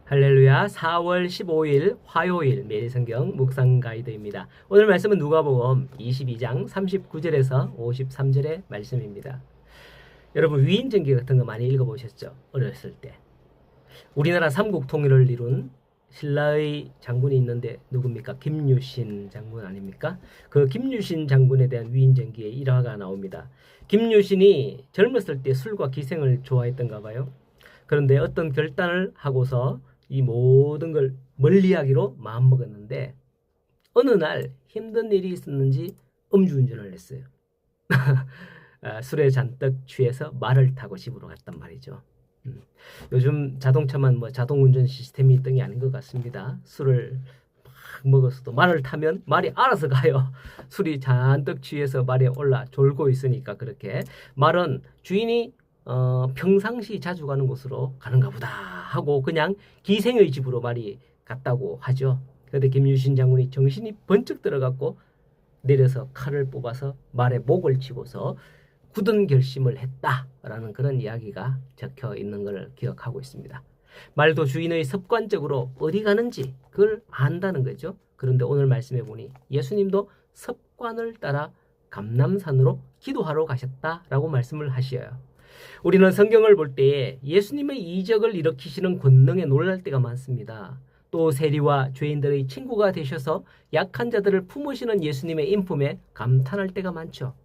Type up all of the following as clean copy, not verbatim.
할렐루야. 4월 15일 화요일 매일성경 묵상 가이드입니다. 오늘 말씀은 누가복음 22장 39절에서 53절의 말씀입니다. 여러분 위인전기 같은 거 많이 읽어보셨죠? 어렸을 때. 우리나라 삼국 통일을 이룬 신라의 장군이 있는데 누굽니까? 김유신 장군 아닙니까? 그 김유신 장군에 대한 위인전기의 일화가 나옵니다. 김유신이 젊었을 때 술과 기생을 좋아했던가 봐요. 그런데 어떤 결단을 하고서 이 모든 걸 멀리하기로 마음먹었는데 어느 날 힘든 일이 있었는지 음주운전을 했어요. 술에 잔뜩 취해서 말을 타고 집으로 갔단 말이죠. 요즘 자동차만 자동운전 시스템이 있던 게 아닌 것 같습니다. 술을 막 먹었어도 말을 타면 말이 알아서 가요. 술이 잔뜩 취해서 말에 올라 졸고 있으니까 그렇게 말은 주인이 평상시 자주 가는 곳으로 가는가 보다 하고 그냥 기생의 집으로 말이 갔다고 하죠. 그런데 김유신 장군이 정신이 번쩍 들어갔고 내려서 칼을 뽑아서 말에 목을 치고서 굳은 결심을 했다라는 그런 이야기가 적혀 있는 걸 기억하고 있습니다. 말도 주인의 습관적으로 어디 가는지 그걸 안다는 거죠. 그런데 오늘 말씀해 보니 예수님도 습관을 따라 감람산으로 기도하러 가셨다라고 말씀을 하셔요. 우리는 성경을 볼 때 예수님의 이적을 일으키시는 권능에 놀랄 때가 많습니다. 또 세리와 죄인들의 친구가 되셔서 약한 자들을 품으시는 예수님의 인품에 감탄할 때가 많죠.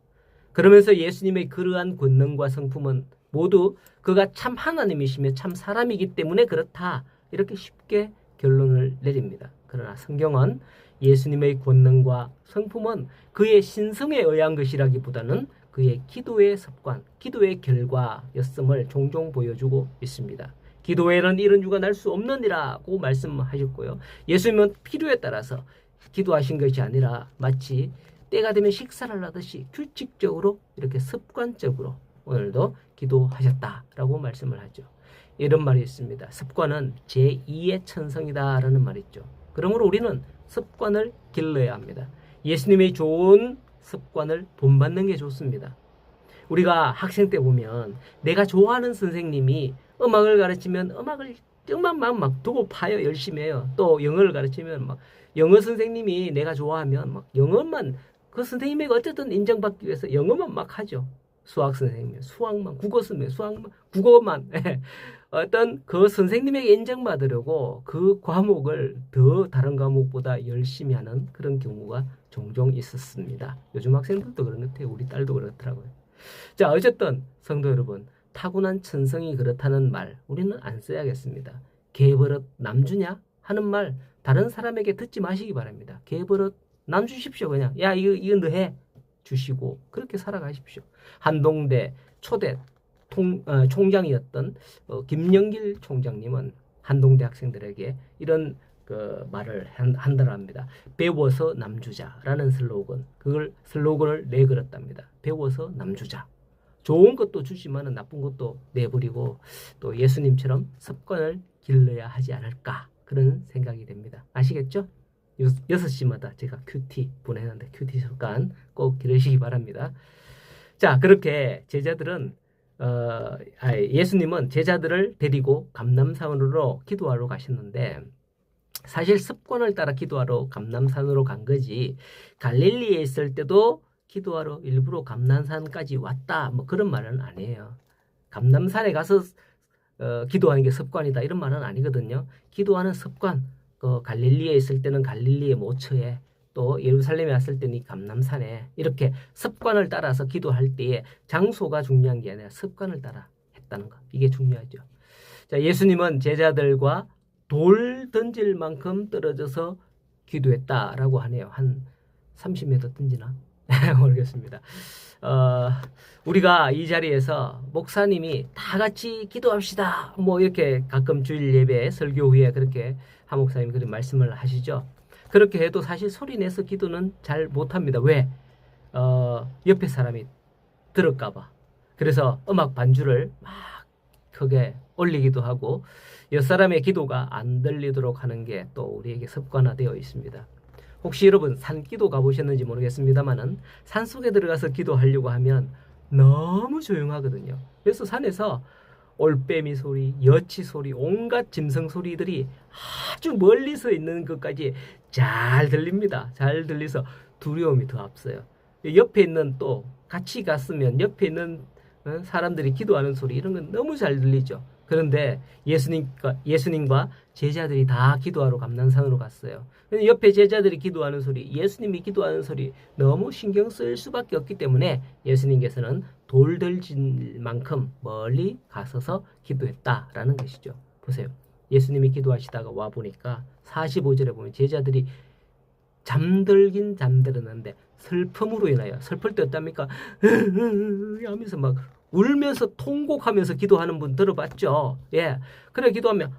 그러면서 예수님의 그러한 권능과 성품은 모두 그가 참 하나님이시며 참 사람이기 때문에 그렇다 이렇게 쉽게 결론을 내립니다. 그러나 성경은 예수님의 권능과 성품은 그의 신성에 의한 것이라기보다는 그의 기도의 습관, 기도의 결과였음을 종종 보여주고 있습니다. 기도에는 이런 유가 날 수 없느니라고 말씀하셨고요. 예수님은 필요에 따라서 기도하신 것이 아니라 마치 때가 되면 식사를 하듯이 규칙적으로 이렇게 습관적으로 오늘도 기도하셨다라고 말씀을 하죠. 이런 말이 있습니다. 습관은 제2의 천성이다라는 말이 있죠. 그러므로 우리는 습관을 길러야 합니다. 예수님의 좋은 습관을 본받는 게 좋습니다. 우리가 학생 때 보면 내가 좋아하는 선생님이 음악을 가르치면 음악을 정말 막 두고 파요. 열심히 해요. 또 영어를 가르치면 막 영어 선생님이 내가 좋아하면 막 영어만 그 선생님에게 어쨌든 인정받기 위해서 영어만 막 하죠. 수학 선생님 수학만, 국어 선생님 수학만, 국어만 어떤 그 선생님에게 인정받으려고 그 과목을 더 다른 과목보다 열심히 하는 그런 경우가 종종 있었습니다. 요즘 학생들도 그런 것 같아요. 우리 딸도 그렇더라고요. 자, 어쨌든 성도 여러분, 타고난 천성이 그렇다는 말 우리는 안 써야겠습니다. 개버릇 남주냐 하는 말 다른 사람에게 듣지 마시기 바랍니다. 개버릇 남 주십시오. 그냥 야 이거 너 해 주시고 그렇게 살아가십시오. 한동대 초대 총장이었던 김영길 총장님은 한동대 학생들에게 이런 그 말을 한다랍니다. 배워서 남주자라는 슬로건을 내걸었답니다. 배워서 남주자. 좋은 것도 주지만 나쁜 것도 내버리고 또 예수님처럼 습관을 길러야 하지 않을까 그런 생각이 됩니다. 아시겠죠? 6시마다 제가 큐티 보내는데 큐티 습관 꼭 기르시기 바랍니다. 자, 그렇게 제자들은 예수님은 제자들을 데리고 감람산으로 기도하러 가셨는데 사실 습관을 따라 기도하러 감람산으로 간 거지 갈릴리에 있을 때도 기도하러 일부러 감람산까지 왔다 뭐 그런 말은 아니에요. 감람산에 가서 기도하는 게 습관이다 이런 말은 아니거든요. 기도하는 습관 갈릴리에 있을 때는 갈릴리의 모처에 또 예루살렘에 왔을 때는 감람산에 이렇게 습관을 따라서 기도할 때에 장소가 중요한 게 아니라 습관을 따라 했다는 것 이게 중요하죠. 자, 예수님은 제자들과 돌 던질 만큼 떨어져서 기도했다라고 하네요. 한 30m 던지나? 모르겠습니다. 우리가 이 자리에서 목사님이 다 같이 기도합시다. 뭐 이렇게 가끔 주일 예배 설교 후에 그렇게 한 목사님이 그런 말씀을 하시죠. 그렇게 해도 사실 소리 내서 기도는 잘 못합니다. 왜? 옆에 사람이 들을까봐. 그래서 음악 반주를 막 크게 올리기도 하고 옆 사람의 기도가 안 들리도록 하는 게 또 우리에게 습관화되어 있습니다. 혹시 여러분 산기도 가보셨는지 모르겠습니다만은 산속에 들어가서 기도하려고 하면 너무 조용하거든요. 그래서 산에서 올빼미 소리, 여치 소리, 온갖 짐승 소리들이 아주 멀리서 있는 것까지 잘 들립니다. 잘 들려서 두려움이 더 앞서요. 옆에 있는 또 같이 갔으면 옆에 있는 사람들이 기도하는 소리 이런 건 너무 잘 들리죠. 그런데 예수님과 제자들이 다 기도하러 감난산으로 갔어요. 옆에 제자들이 기도하는 소리, 예수님이 기도하는 소리 너무 신경 쓸 수밖에 없기 때문에 예수님께서는 돌들질 만큼 멀리 가서서 기도했다라는 것이죠. 보세요. 예수님이 기도하시다가 와 보니까 45절에 보면 제자들이 잠들긴 잠들었는데 슬픔으로 인하여 슬플 때 어떻답니까? 하면서 막 울면서 통곡하면서 기도하는 분 들어봤죠? 예. 그래 기도하면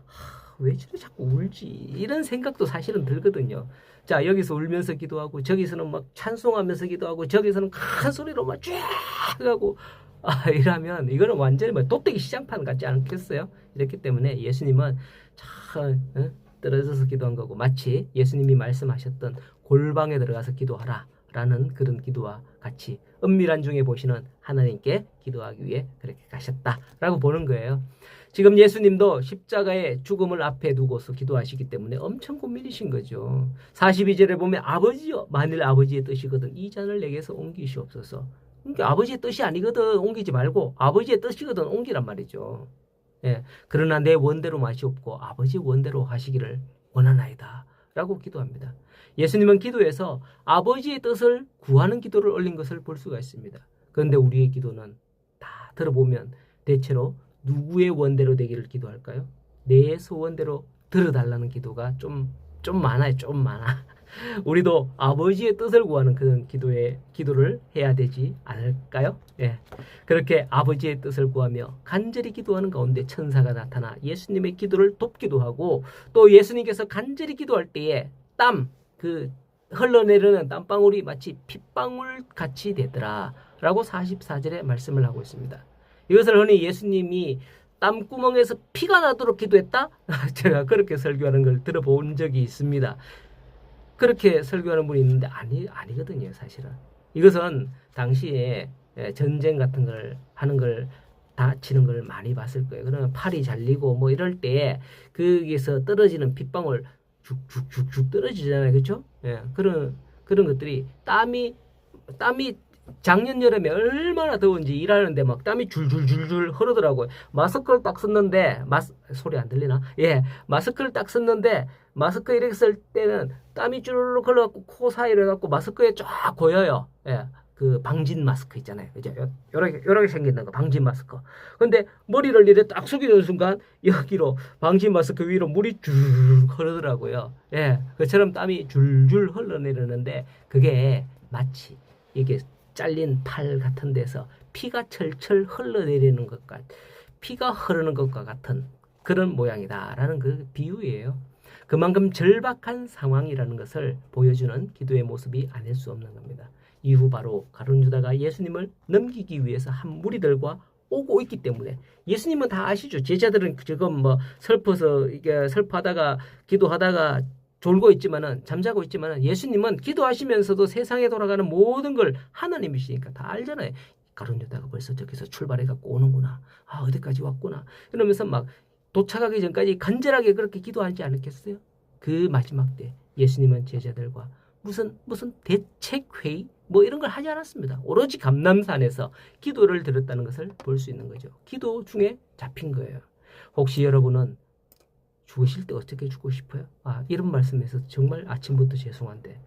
왜 저래 자꾸 울지? 이런 생각도 사실은 들거든요. 자, 여기서 울면서 기도하고 저기서는 막 찬송하면서 기도하고 저기서는 큰 소리로 막 쫙 하고 이러면 이거는 완전히 뭐 도떼기 시장판 같지 않겠어요? 이렇기 때문에 예수님은 참 떨어져서 기도한 거고 마치 예수님이 말씀하셨던 골방에 들어가서 기도하라 라는 그런 기도와 같이 은밀한 중에 보시는 하나님께 기도하기 위해 그렇게 가셨다라고 보는 거예요. 지금 예수님도 십자가의 죽음을 앞에 두고서 기도하시기 때문에 엄청 고민이신 거죠. 42절에 보면 아버지여 만일 아버지의 뜻이거든 이 잔을 내게서 옮기시옵소서. 그러니까 아버지의 뜻이 아니거든 옮기지 말고 아버지의 뜻이거든 옮기란 말이죠. 예, 그러나 내 원대로 마시옵고 아버지 원대로 하시기를 원하나이다 라고 기도합니다. 예수님은 기도에서 아버지의 뜻을 구하는 기도를 올린 것을 볼 수가 있습니다. 그런데 우리의 기도는 다 들어보면 대체로 누구의 원대로 되기를 기도할까요? 내 소원대로 들어달라는 기도가 좀 많아요. 좀 많아. 우리도 아버지의 뜻을 구하는 그런 기도를 해야 되지 않을까요? 예. 그렇게 아버지의 뜻을 구하며 간절히 기도하는 가운데 천사가 나타나 예수님의 기도를 돕기도 하고 또 예수님께서 간절히 기도할 때에 흘러내리는 땀방울이 마치 핏방울 같이 되더라 라고 44절에 말씀을 하고 있습니다. 이것을 흔히 예수님이 땀구멍에서 피가 나도록 기도했다? 제가 그렇게 설교하는 걸 들어본 적이 있습니다. 그렇게 설교하는 분이 있는데 아니거든요, 사실은. 이것은 당시에 전쟁 같은 걸 하는 걸 다치는 걸 많이 봤을 거예요. 그러면 팔이 잘리고 뭐 이럴 때 거기에서 떨어지는 핏방울 쭉쭉쭉쭉 떨어지잖아요, 그렇죠? 예, 그런 것들이 땀이 작년 여름에 얼마나 더운지 일하는데 막 땀이 줄줄줄줄 흐르더라고요. 마스크를 딱 썼는데 소리 안 들리나? 예, 마스크를 딱 썼는데 마스크 이렇게 쓸 때는 땀이 쭈르륵 흘러갖고 코 사이로 해갖고 마스크에 쫙 고여요. 예, 그 방진 마스크 있잖아요, 그죠? 요렇게 생긴다는 거 방진 마스크. 근데 머리를 이렇게 딱 숙이는 순간 여기로 방진 마스크 위로 물이 쭉 흐르더라고요. 예, 그처럼 땀이 줄줄 흘러내리는데 그게 마치 이게 잘린 팔 같은 데서 피가 철철 흘러내리는 피가 흐르는 것과 같은 그런 모양이다라는 그 비유예요. 그만큼 절박한 상황이라는 것을 보여주는 기도의 모습이 아닐 수 없는 겁니다. 이후 바로 가룟 유다가 예수님을 넘기기 위해서 한 무리들과 오고 있기 때문에 예수님은 다 아시죠. 제자들은 지금 뭐 슬퍼하다가 기도하다가 졸고 있지만은 잠자고 있지만은 예수님은 기도하시면서도 세상에 돌아가는 모든 걸 하나님이시니까 다 알잖아요. 가룟 유다가 벌써 저기서 출발해 갖고 오는구나. 어디까지 왔구나. 이러면서 막 도착하기 전까지 간절하게 그렇게 기도하지 않았겠어요? 그 마지막 때 예수님은 제자들과 무슨 대책 회의 뭐 이런 걸 하지 않았습니다. 오로지 감람산에서 기도를 드렸다는 것을 볼 수 있는 거죠. 기도 중에 잡힌 거예요. 혹시 여러분은 죽으실 때 어떻게 죽고 싶어요? 이런 말씀에서 정말 아침부터 죄송한데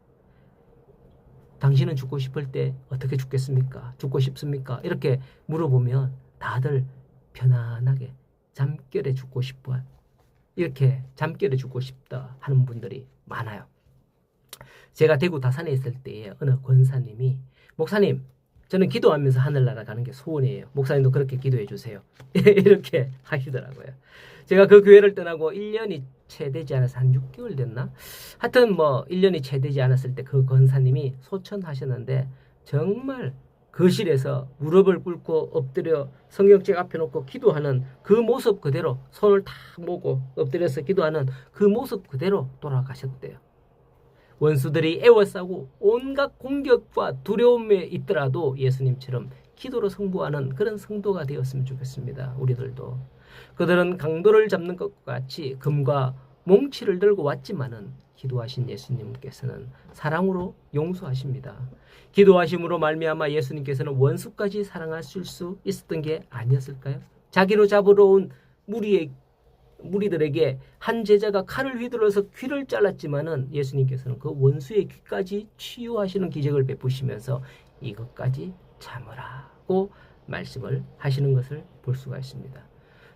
당신은 죽고 싶을 때 어떻게 죽겠습니까? 죽고 싶습니까? 이렇게 물어보면 다들 편안하게 잠결에 죽고 싶어 이렇게 잠결에 죽고 싶다 하는 분들이 많아요. 제가 대구 다산에 있을 때에 어느 권사님이 목사님 저는 기도하면서 하늘나라 가는 게 소원이에요. 목사님도 그렇게 기도해 주세요. 이렇게 하시더라고요. 제가 그 교회를 떠나고 1년이 채 되지 않아서 한 6개월 됐나? 하여튼 뭐 1년이 채 되지 않았을 때 그 권사님이 소천하셨는데 정말 거실에서 무릎을 꿇고 엎드려 성경책 앞에 놓고 기도하는 그 모습 그대로 손을 탁 모고 엎드려서 기도하는 그 모습 그대로 돌아가셨대요. 원수들이 애워싸고 온갖 공격과 두려움에 있더라도 예수님처럼 기도로 승부하는 그런 성도가 되었으면 좋겠습니다. 우리들도. 그들은 강도를 잡는 것과 같이 금과 몽치를 들고 왔지만은 기도하신 예수님께서는 사랑으로 용서하십니다. 기도하심으로 말미암아 예수님께서는 원수까지 사랑하실 수 있었던 게 아니었을까요? 자기로 잡으러 온 무리들에게 한 제자가 칼을 휘둘러서 귀를 잘랐지만은 예수님께서는 그 원수의 귀까지 치유하시는 기적을 베푸시면서 이것까지 참으라고 말씀을 하시는 것을 볼 수가 있습니다.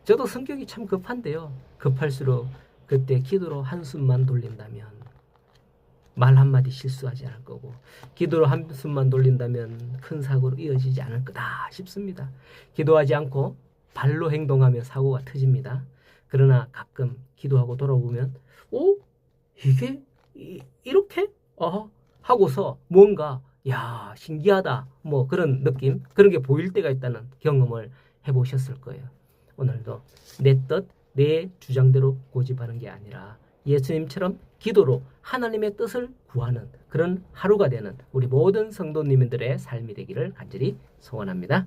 저도 성격이 참 급한데요. 급할수록 그때 기도로 한숨만 돌린다면 말 한마디 실수하지 않을 거고, 기도로 한숨만 돌린다면 큰 사고로 이어지지 않을 거다 싶습니다. 기도하지 않고 발로 행동하면 사고가 터집니다. 그러나 가끔 기도하고 돌아보면 이게 이렇게? 하고서 뭔가 야 신기하다 뭐 그런 느낌, 그런 게 보일 때가 있다는 경험을 해보셨을 거예요. 오늘도 내 뜻, 내 주장대로 고집하는 게 아니라 예수님처럼 기도로 하나님의 뜻을 구하는 그런 하루가 되는 우리 모든 성도님들의 삶이 되기를 간절히 소원합니다.